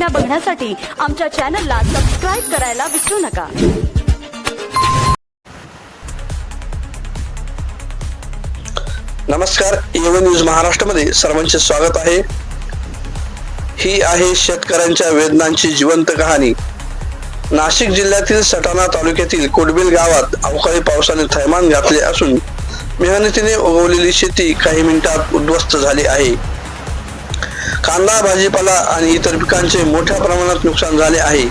बातम्या बघण्यासाठी आमच्या चॅनलला सबस्क्राईब करायला विसरू नका। नमस्कार, एवन न्यूज महाराष्ट्रामध्ये सर्वांचे स्वागत आहे। ही आहे शेतकऱ्यांच्या वेदनांची जिवंत कहाणी। नाशिक जिल्ह्यातील सटाणा तालुक्यातील कोडबिल गावात अवकाळी पावसाने थैमान घातले असून मेहनतीने उगवलेली शेती काही मिनिटात उद्ध्वस्त झाली आहे। कांदा, भाजीपाला आणि इतर पिकांचे मोठ्या प्रमाणात नुकसान झाले आहे।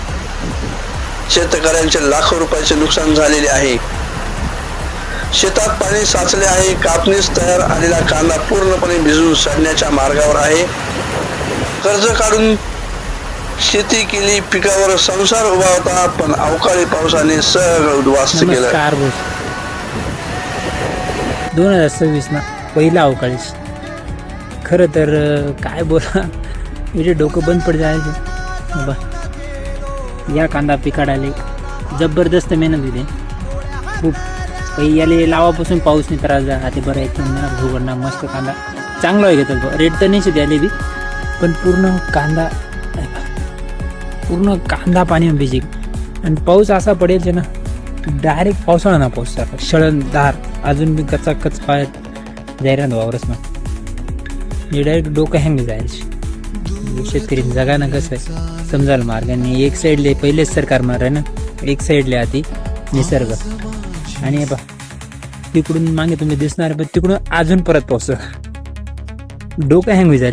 शेतकऱ्यांचे लाखो रुपयाचे नुकसान झालेले आहे। शेतात पाणी साचले आहे। कापणीस तयार आलेला कांदा पूर्णपणे भिजून सडण्याच्या मार्गावर आहे। कर्ज काढून शेती केली, पिकावर संसार उभा होता, पण अवकाळी पावसाने सगळं उद्ध्वस्त केलं। 2026 ना पहिला अवकाळी। खरं तर काय बोला, म्हणजे डोकं बंद पड जायचं बाबा। या कांदा पिकाडाले जबरदस्त मेहनत होते खूप। काही याले लावापासून पाऊस नाही त्रास झाला ते बरं आहे। भूगडना मस्त कांदा चांगला आहे घेतला तो। रेट तर नाही द्यायला बी, पण पूर्ण कांदा पाणी भिजेल। आणि पाऊस असा पडेल जे ना डायरेक्ट पावसाळा ना पाऊस सारखा शळणदार अजून बी कचाकच पायात जायला वावरच ना। हे डायरेक्ट डोकं हँग जायचे। शेतकरी जगानं कसं आहे समजायला मार्गाने। एक साईडले पहिलेच सरकार मार आहे ना, एक साईडले आधी निसर्ग आणि बा तिकडून मागे तुम्ही दिसणार, पण तिकडून अजून परत पाऊस। डोकं हँग जाईल।